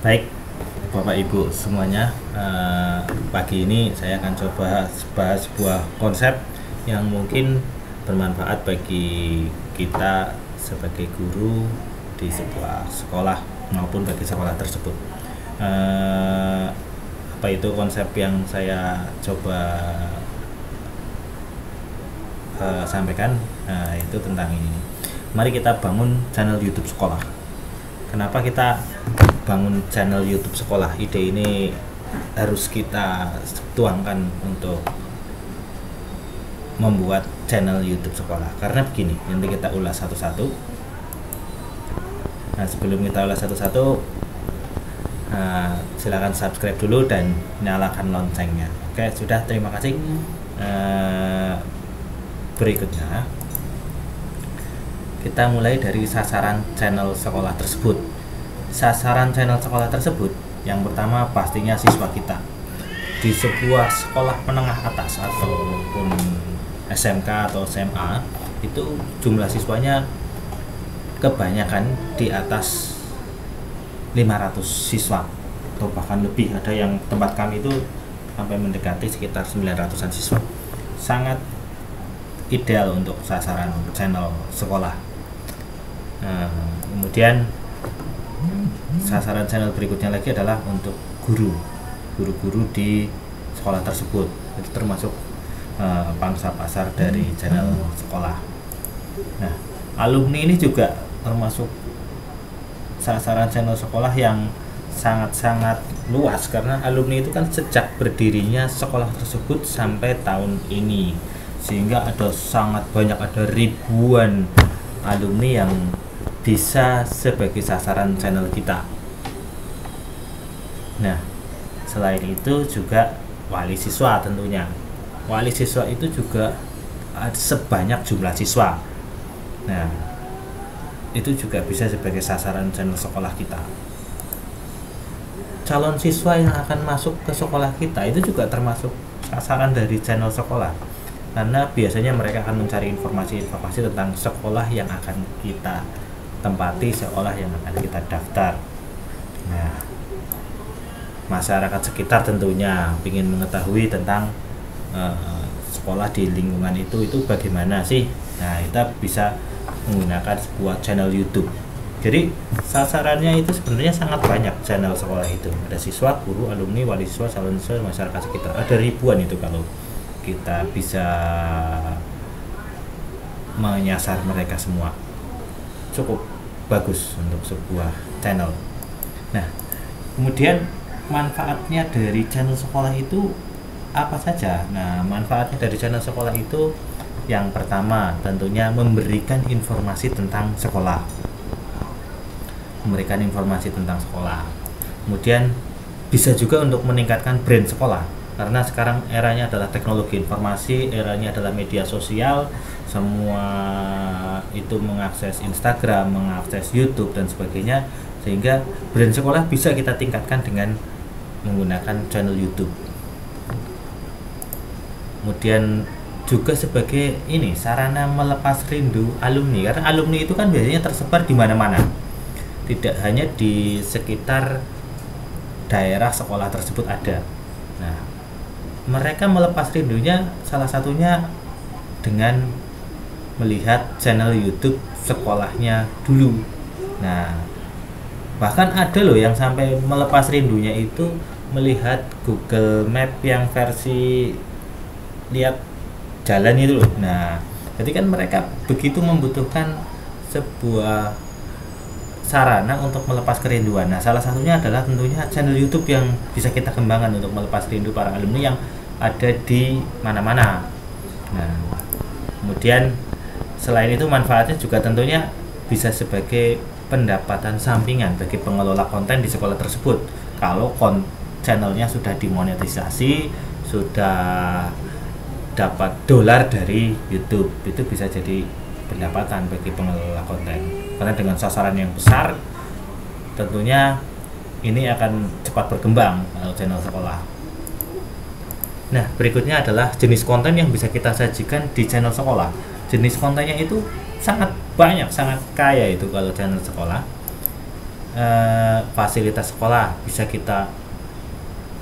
Baik, Bapak Ibu semuanya, pagi ini saya akan coba bahas sebuah konsep yang mungkin bermanfaat bagi kita sebagai guru di sebuah sekolah maupun bagi sekolah tersebut. Apa itu konsep yang saya coba sampaikan? Itu tentang ini. Mari kita bangun channel YouTube sekolah. Kenapa kita bangun channel YouTube sekolah? Ide ini harus kita tuangkan untuk membuat channel YouTube sekolah. Karena begini, nanti kita ulas satu-satu. Nah, sebelum kita ulas satu-satu, silakan subscribe dulu dan nyalakan loncengnya. Oke, sudah, terima kasih. Berikutnya kita mulai dari sasaran channel sekolah tersebut. Sasaran channel sekolah tersebut yang pertama pastinya siswa kita. Di sebuah sekolah menengah atas ataupun SMK atau SMA, itu jumlah siswanya kebanyakan di atas 500 siswa atau bahkan lebih. Ada yang tempat kami itu sampai mendekati sekitar 900-an siswa. Sangat ideal untuk sasaran channel sekolah. Kemudian sasaran channel berikutnya lagi adalah untuk guru-guru di sekolah tersebut. Itu termasuk pangsa pasar dari channel sekolah. Nah, alumni ini juga termasuk sasaran channel sekolah yang sangat-sangat luas, karena alumni itu kan sejak berdirinya sekolah tersebut sampai tahun ini, sehingga ada sangat banyak, ada ribuan alumni yang bisa sebagai sasaran channel kita. Nah, selain itu juga wali siswa tentunya. Wali siswa itu juga sebanyak jumlah siswa. Nah, itu juga bisa sebagai sasaran channel sekolah kita. Calon siswa yang akan masuk ke sekolah kita itu juga termasuk sasaran dari channel sekolah, karena biasanya mereka akan mencari informasi-informasi tentang sekolah yang akan kita tempati, sekolah yang akan kita daftar. Nah, masyarakat sekitar tentunya ingin mengetahui tentang sekolah di lingkungan itu bagaimana sih. Nah, kita bisa menggunakan sebuah channel YouTube. Jadi sasarannya itu sebenarnya sangat banyak channel sekolah itu. Ada siswa, guru, alumni, wali siswa, calon siswa, masyarakat sekitar. Ada ribuan itu kalau kita bisa menyasar mereka semua. Cukup bagus untuk sebuah channel. Nah, kemudian manfaatnya dari channel sekolah itu apa saja? Nah, manfaatnya dari channel sekolah itu yang pertama tentunya memberikan informasi tentang sekolah. Memberikan informasi tentang sekolah. Kemudian bisa juga untuk meningkatkan brand sekolah, karena sekarang eranya adalah teknologi informasi, eranya adalah media sosial, semua itu mengakses Instagram, mengakses YouTube dan sebagainya, sehingga brand sekolah bisa kita tingkatkan dengan menggunakan channel YouTube. Kemudian juga sebagai ini sarana melepas rindu alumni, karena alumni itu kan biasanya tersebar di mana-mana, tidak hanya di sekitar daerah sekolah tersebut ada. Nah, mereka melepas rindunya salah satunya dengan melihat channel YouTube sekolahnya dulu. Nah, bahkan ada loh yang sampai melepas rindunya itu melihat Google Map yang versi lihat jalan itu loh. Nah, jadi kan mereka begitu membutuhkan sebuah sarana untuk melepas kerinduan. Nah, salah satunya adalah tentunya channel YouTube yang bisa kita kembangkan untuk melepas rindu para alumni yang ada di mana-mana. Nah, kemudian selain itu manfaatnya juga tentunya bisa sebagai pendapatan sampingan bagi pengelola konten di sekolah tersebut. Kalau channelnya sudah dimonetisasi, sudah dapat dolar dari YouTube, itu bisa jadi pendapatan bagi pengelola konten. Karena dengan sasaran yang besar, tentunya ini akan cepat berkembang kalau channel sekolah. Nah, berikutnya adalah jenis konten yang bisa kita sajikan di channel sekolah. Jenis kontennya itu sangat banyak, sangat kaya itu kalau channel sekolah. fasilitas sekolah bisa kita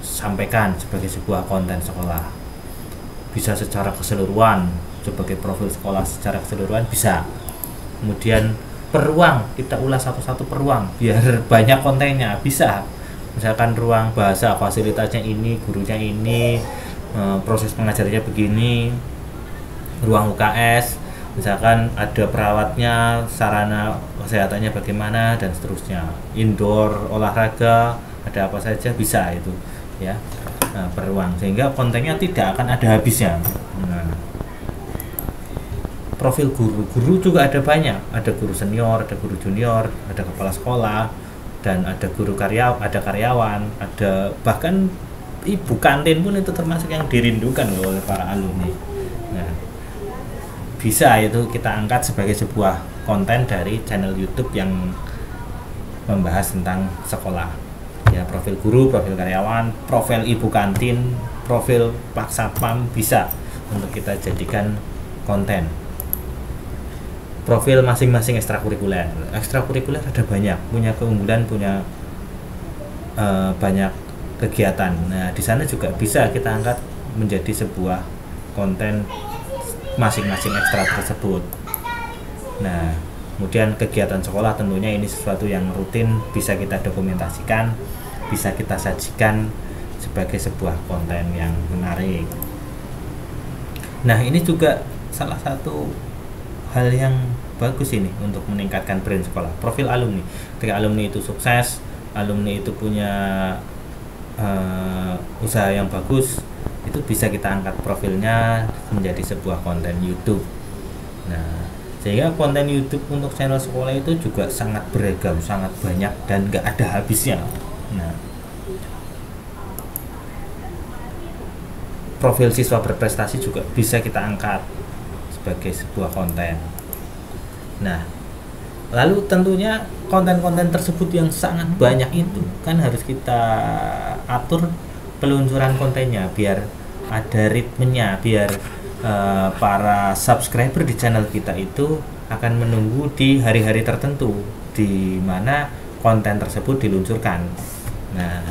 sampaikan sebagai sebuah konten sekolah, bisa secara keseluruhan sebagai profil sekolah secara keseluruhan bisa. Kemudian per ruang kita ulas satu-satu per ruang biar banyak kontennya, bisa. Misalkan ruang bahasa fasilitasnya ini, gurunya ini, proses pengajarnya begini. Ruang UKS misalkan ada perawatnya, sarana kesehatannya bagaimana dan seterusnya. Indoor olahraga ada apa saja bisa itu ya, per ruang, sehingga kontennya tidak akan ada habisnya. Nah, profil guru juga ada banyak, ada guru senior, ada guru junior, ada kepala sekolah, dan ada guru karyawan, ada bahkan ibu kantin pun itu termasuk yang dirindukan oleh para alumni. Nah, bisa itu kita angkat sebagai sebuah konten dari channel YouTube yang membahas tentang sekolah ya, profil guru, profil karyawan, profil ibu kantin, profil pak satpam, bisa untuk kita jadikan konten. Profil masing-masing ekstrakurikuler ada banyak, punya keunggulan, punya banyak kegiatan. Nah, di sana juga bisa kita angkat menjadi sebuah konten masing-masing ekstra tersebut. Nah, kemudian kegiatan sekolah tentunya ini sesuatu yang rutin, bisa kita dokumentasikan, bisa kita sajikan sebagai sebuah konten yang menarik. Nah, ini juga salah satu hal yang bagus ini untuk meningkatkan brand sekolah, profil alumni. Ketika alumni itu sukses, alumni itu punya usaha yang bagus, itu bisa kita angkat profilnya menjadi sebuah konten YouTube. Nah, sehingga konten YouTube untuk channel sekolah itu juga sangat beragam, sangat banyak, dan nggak ada habisnya. Nah, profil siswa berprestasi juga bisa kita angkat sebagai sebuah konten. Nah, lalu tentunya konten-konten tersebut yang sangat banyak itu kan harus kita atur peluncuran kontennya biar ada ritmenya, biar para subscriber di channel kita itu akan menunggu di hari-hari tertentu di mana konten tersebut diluncurkan. Nah,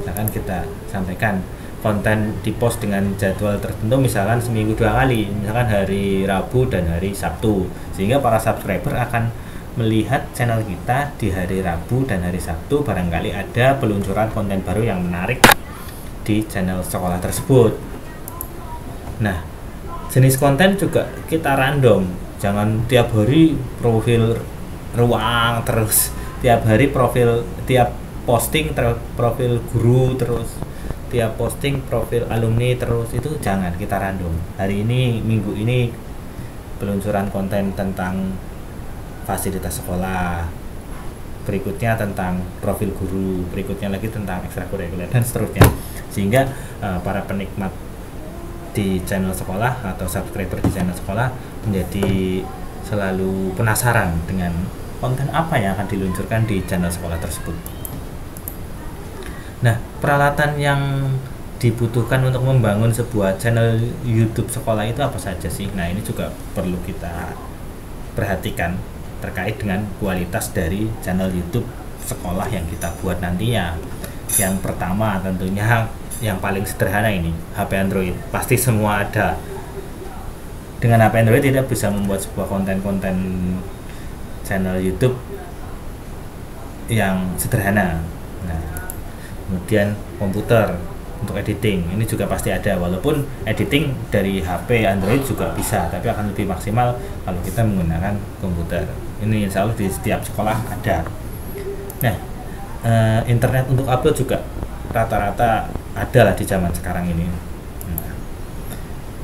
akan kita sampaikan konten dipost dengan jadwal tertentu, misalkan seminggu 2 kali, misalkan hari Rabu dan hari Sabtu, sehingga para subscriber akan melihat channel kita di hari Rabu dan hari Sabtu, barangkali ada peluncuran konten baru yang menarik di channel sekolah tersebut. Nah, jenis konten juga kita random, jangan tiap hari profil ruang terus, tiap hari profil, tiap posting profil guru terus, tiap posting profil alumni terus, itu jangan, kita random. Hari ini, minggu ini peluncuran konten tentang fasilitas sekolah, berikutnya tentang profil guru, berikutnya lagi tentang ekstrakurikuler dan seterusnya, sehingga para penikmat di channel sekolah atau subscriber di channel sekolah menjadi selalu penasaran dengan konten apa yang akan diluncurkan di channel sekolah tersebut. Nah, peralatan yang dibutuhkan untuk membangun sebuah channel YouTube sekolah itu apa saja sih? Nah, ini juga perlu kita perhatikan terkait dengan kualitas dari channel YouTube sekolah yang kita buat nantinya. Yang pertama tentunya yang paling sederhana ini, HP Android. Pasti semua ada. Dengan HP Android tidak bisa membuat sebuah konten-konten channel YouTube yang sederhana. Nah, kemudian komputer untuk editing ini juga pasti ada, walaupun editing dari HP Android juga bisa, tapi akan lebih maksimal kalau kita menggunakan komputer. Ini insya Allah di setiap sekolah ada. Nah, internet untuk upload juga rata-rata ada lah di zaman sekarang ini.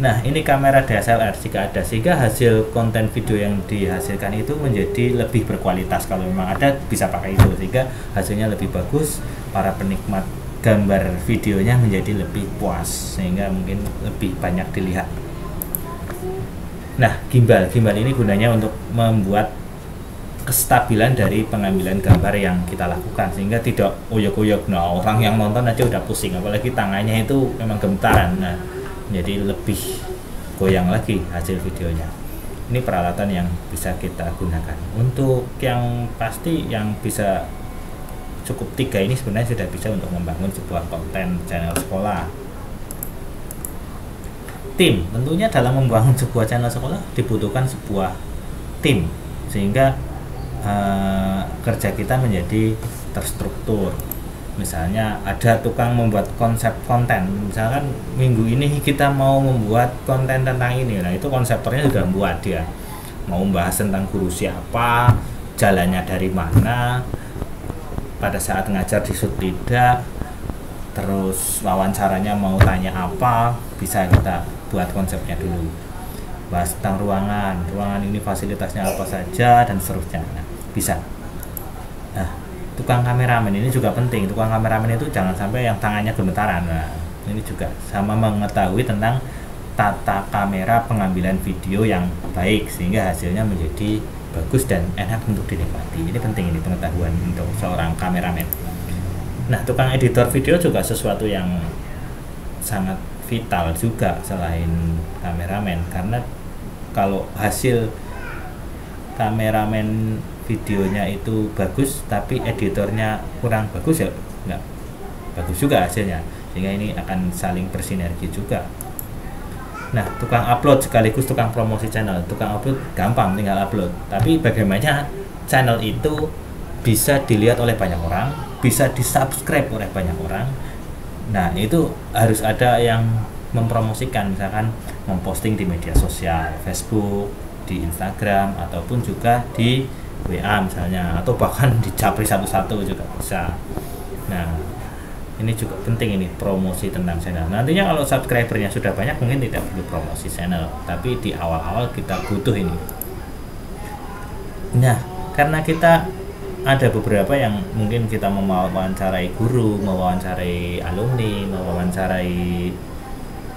Nah, ini kamera DSLR jika ada, sehingga hasil konten video yang dihasilkan itu menjadi lebih berkualitas. Kalau memang ada, bisa pakai itu, sehingga hasilnya lebih bagus, para penikmat gambar videonya menjadi lebih puas, sehingga mungkin lebih banyak dilihat. Nah, gimbal ini gunanya untuk membuat kestabilan dari pengambilan gambar yang kita lakukan, sehingga tidak oyok-oyok. Nah, orang yang nonton aja udah pusing, apalagi tangannya itu memang gemetaran. Nah, jadi lebih goyang lagi hasil videonya. Ini peralatan yang bisa kita gunakan. Untuk yang pasti yang bisa cukup 3 ini sebenarnya sudah bisa untuk membangun sebuah konten channel sekolah. Tim, tentunya dalam membangun sebuah channel sekolah dibutuhkan sebuah tim, sehingga kerja kita menjadi terstruktur. Misalnya ada tukang membuat konsep konten, misalkan minggu ini kita mau membuat konten tentang ini, nah itu konseptornya sudah membuat, dia mau membahas tentang guru siapa, jalannya dari mana, pada saat ngajar disut tidak, terus wawancaranya mau tanya apa, bisa kita buat konsepnya dulu, bahas tentang ruangan ini fasilitasnya apa saja dan seterusnya, nah, bisa. Nah, tukang kameramen ini juga penting. Tukang kameramen itu jangan sampai yang tangannya gemetaran. Nah, ini juga sama mengetahui tentang tata kamera pengambilan video yang baik sehingga hasilnya menjadi bagus dan enak untuk dinikmati. Ini penting, ini pengetahuan untuk seorang kameramen. Nah, tukang editor video juga sesuatu yang sangat vital juga selain kameramen, karena kalau hasil kameramen videonya itu bagus tapi editornya kurang bagus, ya nggak bagus juga hasilnya, sehingga ini akan saling bersinergi juga. Nah, tukang upload sekaligus tukang promosi channel. Tukang upload gampang, tinggal upload, tapi bagaimana channel itu bisa dilihat oleh banyak orang, bisa di-subscribe oleh banyak orang. Nah, itu harus ada yang mempromosikan, misalkan memposting di media sosial, Facebook, di Instagram, ataupun juga di WA misalnya, atau bahkan di Japri satu-satu juga bisa. Nah, ini juga penting, ini promosi tentang channel. Nantinya kalau subscribernya sudah banyak mungkin tidak perlu promosi channel, tapi di awal-awal kita butuh ini. Nah, karena kita ada beberapa yang mungkin kita mewawancarai guru, mewawancarai alumni, mewawancarai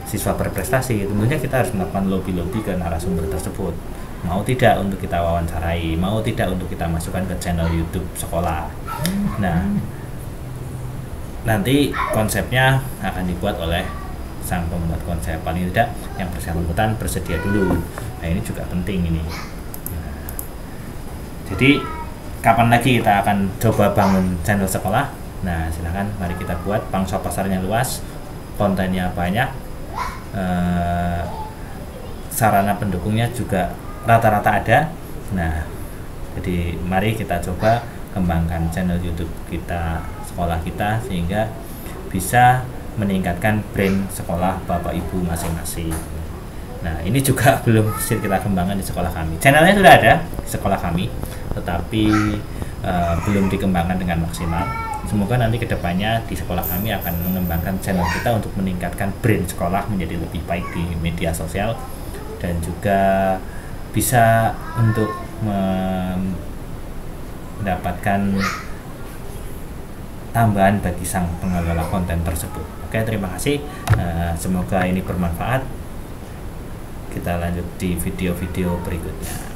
siswa berprestasi, tentunya kita harus melakukan lobby-lobby ke narasumber tersebut. Mau tidak untuk kita wawancarai, mau tidak untuk kita masukkan ke channel YouTube sekolah. Nah, nanti konsepnya akan dibuat oleh sang pembuat konsep, paling tidak yang bersangkutan bersedia dulu. Nah, ini juga penting ini. Nah, jadi kapan lagi kita akan coba bangun channel sekolah? Nah, silahkan mari kita buat. Pangsa pasarnya luas, kontennya banyak, sarana pendukungnya juga rata-rata ada. Nah, jadi mari kita coba kembangkan channel YouTube kita, sekolah kita, sehingga bisa meningkatkan brand sekolah Bapak Ibu masing-masing. Nah, ini juga belum kita kembangkan di sekolah kami. Channelnya sudah ada di sekolah kami, tetapi belum dikembangkan dengan maksimal. Semoga nanti kedepannya di sekolah kami akan mengembangkan channel kita untuk meningkatkan brand sekolah menjadi lebih baik di media sosial, dan juga bisa untuk mendapatkan tambahan bagi sang pengelola konten tersebut. Oke, terima kasih. Semoga ini bermanfaat. Kita lanjut di video-video berikutnya.